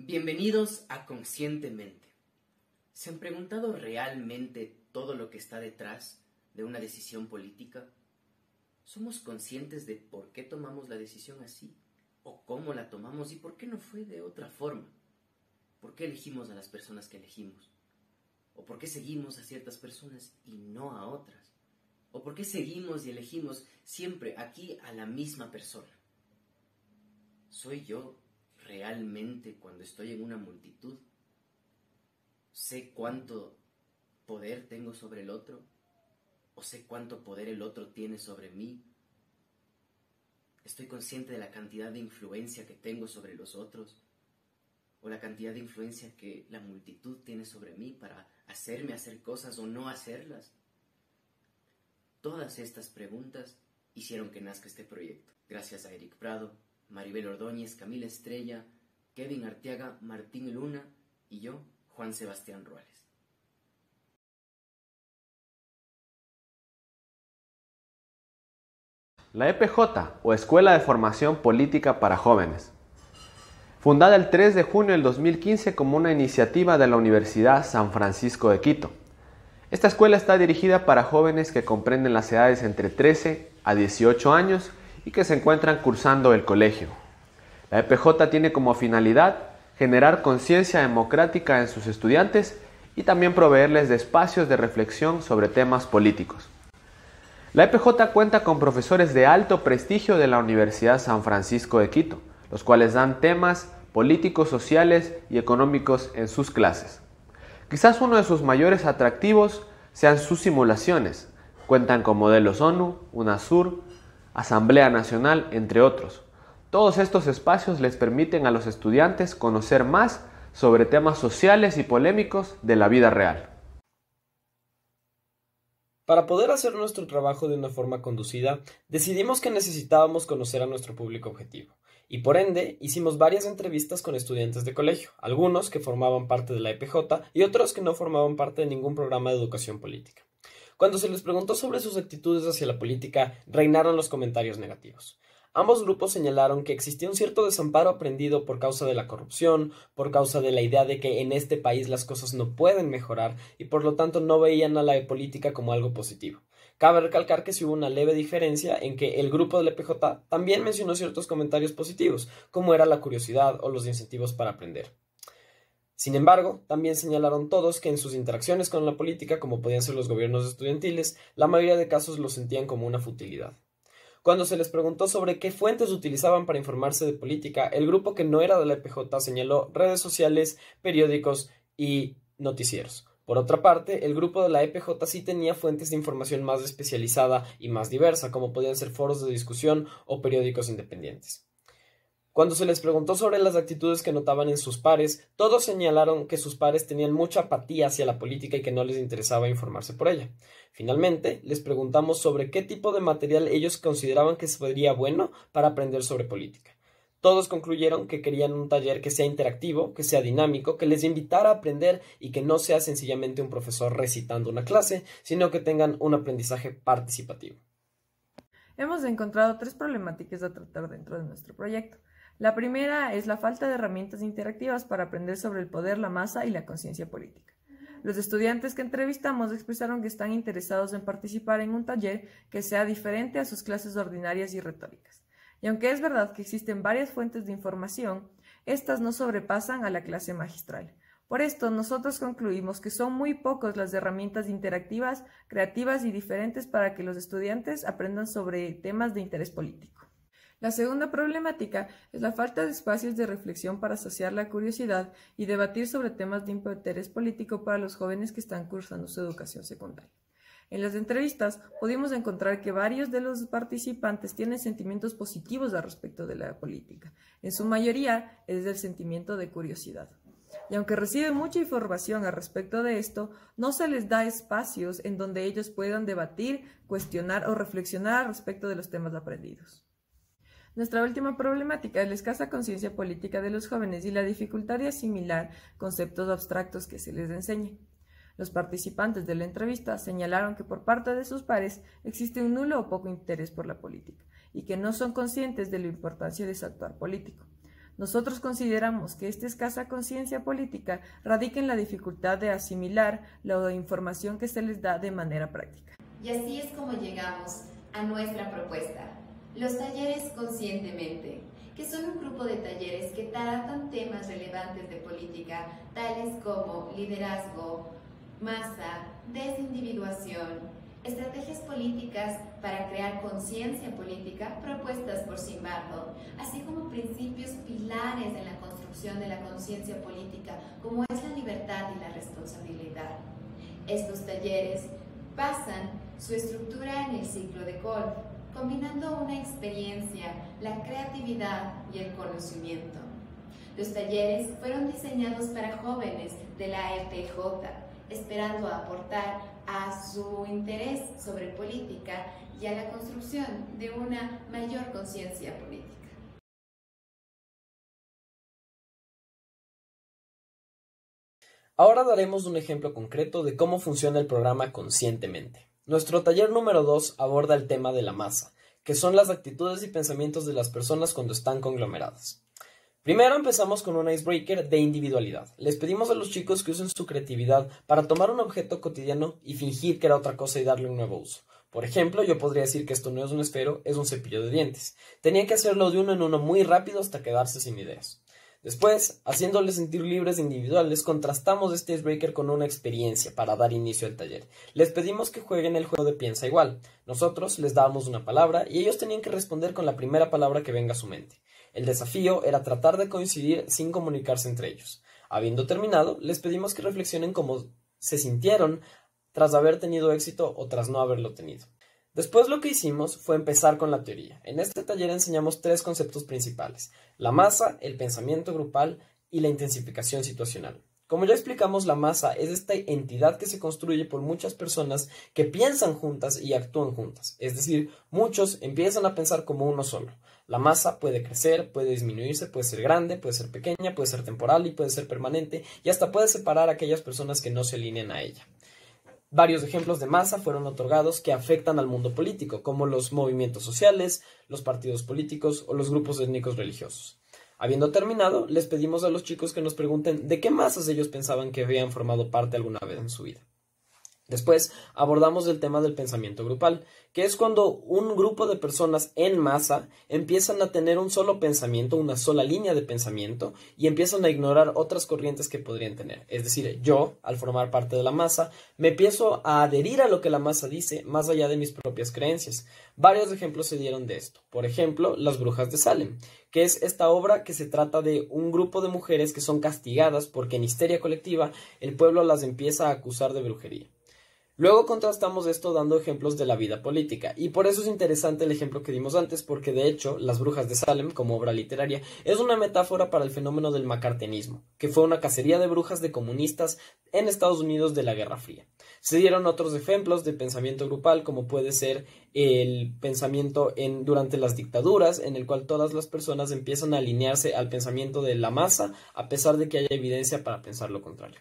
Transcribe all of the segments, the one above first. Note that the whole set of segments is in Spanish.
Bienvenidos a Conscientemente. ¿Se han preguntado realmente todo lo que está detrás de una decisión política? ¿Somos conscientes de por qué tomamos la decisión así? ¿O cómo la tomamos? ¿Y por qué no fue de otra forma? ¿Por qué elegimos a las personas que elegimos? ¿O por qué seguimos a ciertas personas y no a otras? ¿O por qué seguimos y elegimos siempre aquí a la misma persona? ¿Soy yo realmente cuando estoy en una multitud? ¿Sé cuánto poder tengo sobre el otro? ¿O sé cuánto poder el otro tiene sobre mí? ¿Estoy consciente de la cantidad de influencia que tengo sobre los otros? ¿O la cantidad de influencia que la multitud tiene sobre mí para hacerme hacer cosas o no hacerlas? Todas estas preguntas hicieron que nazca este proyecto. Gracias a Eric Prado, Maribel Ordóñez, Camila Estrella, Kevin Arteaga, Martín Luna y yo, Juan Sebastián Ruales. La EPJ, o Escuela de Formación Política para Jóvenes. Fundada el 3 de junio del 2015 como una iniciativa de la Universidad San Francisco de Quito. Esta escuela está dirigida para jóvenes que comprenden las edades entre 13 a 18 años y que se encuentran cursando el colegio. La EPJ tiene como finalidad generar conciencia democrática en sus estudiantes y también proveerles de espacios de reflexión sobre temas políticos. La EPJ cuenta con profesores de alto prestigio de la Universidad San Francisco de Quito, los cuales dan temas políticos, sociales y económicos en sus clases. Quizás uno de sus mayores atractivos sean sus simulaciones. Cuentan con modelos ONU, UNASUR, Asamblea Nacional, entre otros. Todos estos espacios les permiten a los estudiantes conocer más sobre temas sociales y polémicos de la vida real. Para poder hacer nuestro trabajo de una forma conducida, decidimos que necesitábamos conocer a nuestro público objetivo. Y por ende, hicimos varias entrevistas con estudiantes de colegio, algunos que formaban parte de la EPJ y otros que no formaban parte de ningún programa de educación política. Cuando se les preguntó sobre sus actitudes hacia la política, reinaron los comentarios negativos. Ambos grupos señalaron que existía un cierto desamparo aprendido por causa de la corrupción, por causa de la idea de que en este país las cosas no pueden mejorar y por lo tanto no veían a la política como algo positivo. Cabe recalcar que sí hubo una leve diferencia en que el grupo del EPJ también mencionó ciertos comentarios positivos, como era la curiosidad o los incentivos para aprender. Sin embargo, también señalaron todos que en sus interacciones con la política, como podían ser los gobiernos estudiantiles, la mayoría de casos lo sentían como una futilidad. Cuando se les preguntó sobre qué fuentes utilizaban para informarse de política, el grupo que no era de la EPJ señaló redes sociales, periódicos y noticieros. Por otra parte, el grupo de la EPJ sí tenía fuentes de información más especializada y más diversa, como podían ser foros de discusión o periódicos independientes. Cuando se les preguntó sobre las actitudes que notaban en sus pares, todos señalaron que sus pares tenían mucha apatía hacia la política y que no les interesaba informarse por ella. Finalmente, les preguntamos sobre qué tipo de material ellos consideraban que sería bueno para aprender sobre política. Todos concluyeron que querían un taller que sea interactivo, que sea dinámico, que les invitara a aprender y que no sea sencillamente un profesor recitando una clase, sino que tengan un aprendizaje participativo. Hemos encontrado 3 problemáticas a tratar dentro de nuestro proyecto. La primera es la falta de herramientas interactivas para aprender sobre el poder, la masa y la conciencia política. Los estudiantes que entrevistamos expresaron que están interesados en participar en un taller que sea diferente a sus clases ordinarias y retóricas. Y aunque es verdad que existen varias fuentes de información, estas no sobrepasan a la clase magistral. Por esto, nosotros concluimos que son muy pocas las herramientas interactivas, creativas y diferentes para que los estudiantes aprendan sobre temas de interés político. La segunda problemática es la falta de espacios de reflexión para saciar la curiosidad y debatir sobre temas de interés político para los jóvenes que están cursando su educación secundaria. En las entrevistas pudimos encontrar que varios de los participantes tienen sentimientos positivos al respecto de la política. En su mayoría es el sentimiento de curiosidad. Y aunque reciben mucha información al respecto de esto, no se les da espacios en donde ellos puedan debatir, cuestionar o reflexionar al respecto de los temas aprendidos. Nuestra última problemática es la escasa conciencia política de los jóvenes y la dificultad de asimilar conceptos abstractos que se les enseña. Los participantes de la entrevista señalaron que por parte de sus pares existe un nulo o poco interés por la política y que no son conscientes de la importancia de su actuar político. Nosotros consideramos que esta escasa conciencia política radica en la dificultad de asimilar la información que se les da de manera práctica. Y así es como llegamos a nuestra propuesta, los talleres Conscientemente, que son un grupo de talleres que tratan temas relevantes de política, tales como liderazgo, masa, desindividuación, estrategias políticas para crear conciencia política propuestas por Zimbardo, así como principios pilares en la construcción de la conciencia política, como es la libertad y la responsabilidad. Estos talleres basan su estructura en el ciclo de Kolb, combinando una experiencia, la creatividad y el conocimiento. Los talleres fueron diseñados para jóvenes de la EPJ, esperando aportar a su interés sobre política y a la construcción de una mayor conciencia política. Ahora daremos un ejemplo concreto de cómo funciona el programa Conscientemente. Nuestro taller número 2 aborda el tema de la masa, que son las actitudes y pensamientos de las personas cuando están conglomeradas. Primero empezamos con un icebreaker de individualidad. Les pedimos a los chicos que usen su creatividad para tomar un objeto cotidiano y fingir que era otra cosa y darle un nuevo uso. Por ejemplo, yo podría decir que esto no es un esfero, es un cepillo de dientes. Tenían que hacerlo de uno en uno muy rápido hasta quedarse sin ideas. Después, haciéndoles sentir libres e individuales, contrastamos este icebreaker con una experiencia para dar inicio al taller. Les pedimos que jueguen el juego de piensa igual. Nosotros les dábamos una palabra y ellos tenían que responder con la primera palabra que venga a su mente. El desafío era tratar de coincidir sin comunicarse entre ellos. Habiendo terminado, les pedimos que reflexionen cómo se sintieron tras haber tenido éxito o tras no haberlo tenido. Después lo que hicimos fue empezar con la teoría. En este taller enseñamos 3 conceptos principales: la masa, el pensamiento grupal y la intensificación situacional. Como ya explicamos, la masa es esta entidad que se construye por muchas personas que piensan juntas y actúan juntas. Es decir, muchos empiezan a pensar como uno solo. La masa puede crecer, puede disminuirse, puede ser grande, puede ser pequeña, puede ser temporal y puede ser permanente, y hasta puede separar a aquellas personas que no se alinean a ella. Varios ejemplos de masa fueron otorgados que afectan al mundo político, como los movimientos sociales, los partidos políticos o los grupos étnicos religiosos. Habiendo terminado, les pedimos a los chicos que nos pregunten de qué masas ellos pensaban que habían formado parte alguna vez en su vida. Después abordamos el tema del pensamiento grupal, que es cuando un grupo de personas en masa empiezan a tener un solo pensamiento, una sola línea de pensamiento, y empiezan a ignorar otras corrientes que podrían tener. Es decir, yo, al formar parte de la masa, me empiezo a adherir a lo que la masa dice, más allá de mis propias creencias. Varios ejemplos se dieron de esto. Por ejemplo, Las Brujas de Salem, que es esta obra que se trata de un grupo de mujeres que son castigadas porque en histeria colectiva el pueblo las empieza a acusar de brujería. Luego contrastamos esto dando ejemplos de la vida política, y por eso es interesante el ejemplo que dimos antes, porque de hecho Las Brujas de Salem, como obra literaria, es una metáfora para el fenómeno del macartenismo, que fue una cacería de brujas de comunistas en Estados Unidos de la Guerra Fría. Se dieron otros ejemplos de pensamiento grupal, como puede ser el pensamiento durante las dictaduras, en el cual todas las personas empiezan a alinearse al pensamiento de la masa, a pesar de que haya evidencia para pensar lo contrario.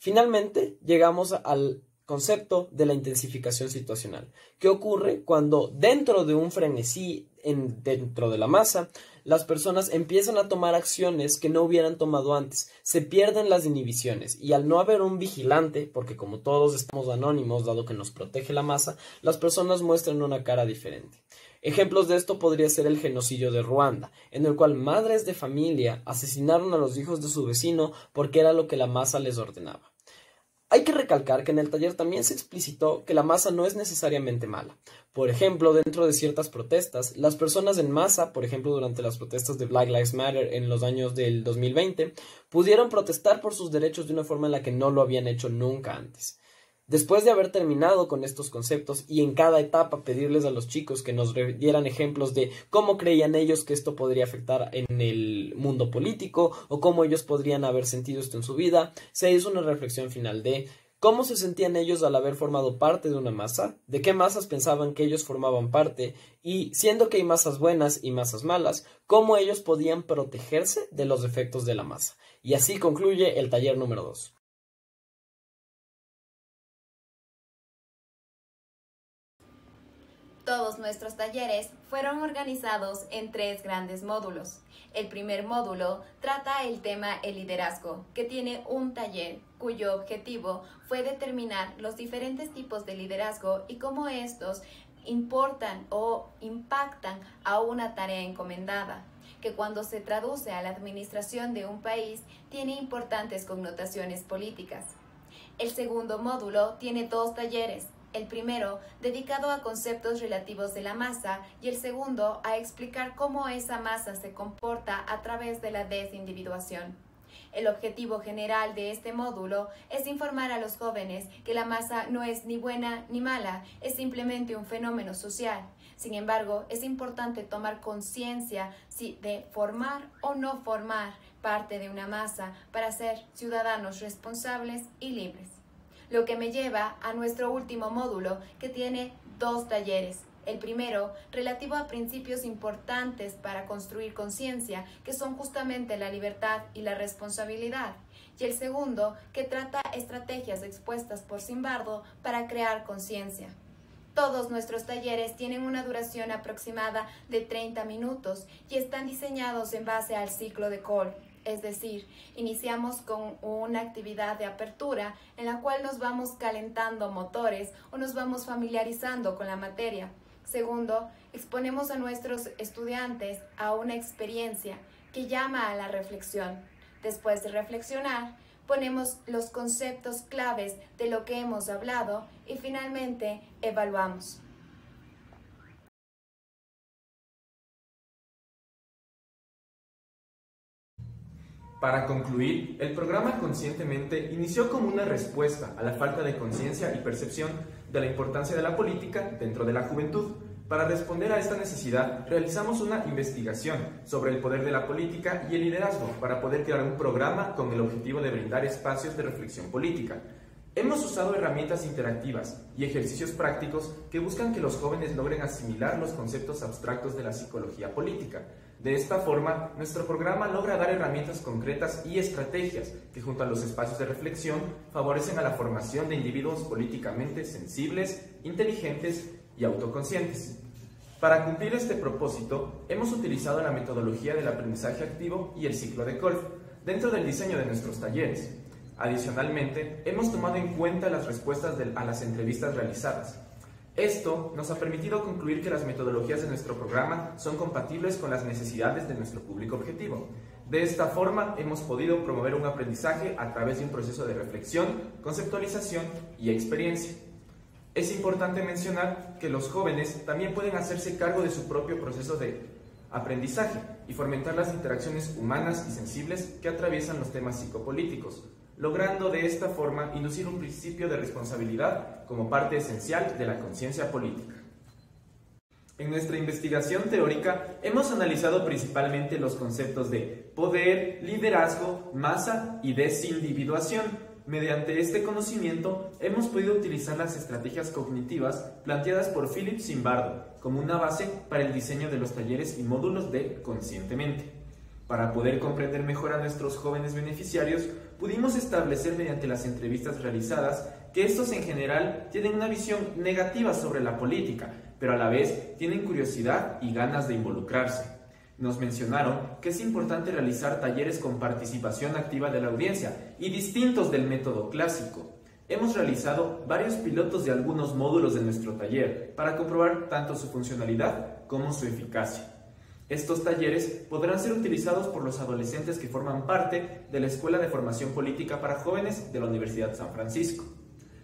Finalmente, llegamos al concepto de la intensificación situacional, que ocurre cuando dentro de un frenesí dentro de la masa, las personas empiezan a tomar acciones que no hubieran tomado antes, se pierden las inhibiciones, y al no haber un vigilante, porque como todos estamos anónimos dado que nos protege la masa, las personas muestran una cara diferente. Ejemplos de esto podría ser el genocidio de Ruanda, en el cual madres de familia asesinaron a los hijos de su vecino porque era lo que la masa les ordenaba. Hay que recalcar que en el taller también se explicitó que la masa no es necesariamente mala. Por ejemplo, dentro de ciertas protestas, las personas en masa, por ejemplo durante las protestas de Black Lives Matter en los años del 2020, pudieron protestar por sus derechos de una forma en la que no lo habían hecho nunca antes. Después de haber terminado con estos conceptos y en cada etapa pedirles a los chicos que nos dieran ejemplos de cómo creían ellos que esto podría afectar en el mundo político o cómo ellos podrían haber sentido esto en su vida, se hizo una reflexión final de cómo se sentían ellos al haber formado parte de una masa, de qué masas pensaban que ellos formaban parte y, siendo que hay masas buenas y masas malas, cómo ellos podían protegerse de los efectos de la masa. Y así concluye el taller número 2. Todos nuestros talleres fueron organizados en 3 grandes módulos. El primer módulo trata el tema el liderazgo, que tiene un taller cuyo objetivo fue determinar los diferentes tipos de liderazgo y cómo estos importan o impactan a una tarea encomendada, que cuando se traduce a la administración de un país tiene importantes connotaciones políticas. El segundo módulo tiene 2 talleres. El primero dedicado a conceptos relativos de la masa y el segundo a explicar cómo esa masa se comporta a través de la desindividuación. El objetivo general de este módulo es informar a los jóvenes que la masa no es ni buena ni mala, es simplemente un fenómeno social. Sin embargo, es importante tomar conciencia de formar o no formar parte de una masa para ser ciudadanos responsables y libres. Lo que me lleva a nuestro último módulo, que tiene 2 talleres. El primero, relativo a principios importantes para construir conciencia, que son justamente la libertad y la responsabilidad. Y el segundo, que trata estrategias expuestas por Zimbardo para crear conciencia. Todos nuestros talleres tienen una duración aproximada de 30 minutos y están diseñados en base al ciclo de Cole. Es decir, iniciamos con una actividad de apertura en la cual nos vamos calentando motores o nos vamos familiarizando con la materia. Segundo, exponemos a nuestros estudiantes a una experiencia que llama a la reflexión. Después de reflexionar, ponemos los conceptos claves de lo que hemos hablado y finalmente evaluamos. Para concluir, el programa Conscientemente inició como una respuesta a la falta de conciencia y percepción de la importancia de la política dentro de la juventud. Para responder a esta necesidad, realizamos una investigación sobre el poder de la política y el liderazgo para poder crear un programa con el objetivo de brindar espacios de reflexión política. Hemos usado herramientas interactivas y ejercicios prácticos que buscan que los jóvenes logren asimilar los conceptos abstractos de la psicología política. De esta forma, nuestro programa logra dar herramientas concretas y estrategias que, junto a los espacios de reflexión, favorecen a la formación de individuos políticamente sensibles, inteligentes y autoconscientes. Para cumplir este propósito, hemos utilizado la metodología del aprendizaje activo y el ciclo de Kolb dentro del diseño de nuestros talleres. Adicionalmente, hemos tomado en cuenta las respuestas a las entrevistas realizadas. Esto nos ha permitido concluir que las metodologías de nuestro programa son compatibles con las necesidades de nuestro público objetivo. De esta forma, hemos podido promover un aprendizaje a través de un proceso de reflexión, conceptualización y experiencia. Es importante mencionar que los jóvenes también pueden hacerse cargo de su propio proceso de aprendizaje y fomentar las interacciones humanas y sensibles que atraviesan los temas psicopolíticos, logrando de esta forma inducir un principio de responsabilidad como parte esencial de la conciencia política. En nuestra investigación teórica hemos analizado principalmente los conceptos de poder, liderazgo, masa y desindividuación. Mediante este conocimiento hemos podido utilizar las estrategias cognitivas planteadas por Philip Zimbardo como una base para el diseño de los talleres y módulos de Conscientemente. Para poder comprender mejor a nuestros jóvenes beneficiarios, pudimos establecer mediante las entrevistas realizadas que estos en general tienen una visión negativa sobre la política, pero a la vez tienen curiosidad y ganas de involucrarse. Nos mencionaron que es importante realizar talleres con participación activa de la audiencia y distintos del método clásico. Hemos realizado varios pilotos de algunos módulos de nuestro taller para comprobar tanto su funcionalidad como su eficacia. Estos talleres podrán ser utilizados por los adolescentes que forman parte de la Escuela de Formación Política para Jóvenes de la Universidad San Francisco.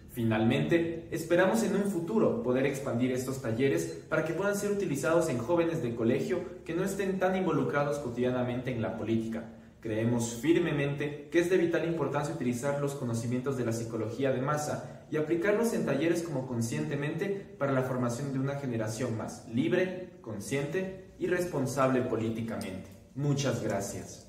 Finalmente, esperamos en un futuro poder expandir estos talleres para que puedan ser utilizados en jóvenes de colegio que no estén tan involucrados cotidianamente en la política. Creemos firmemente que es de vital importancia utilizar los conocimientos de la psicología de masa y aplicarlos en talleres como Conscientemente para la formación de una generación más libre, consciente y responsable políticamente. Muchas gracias.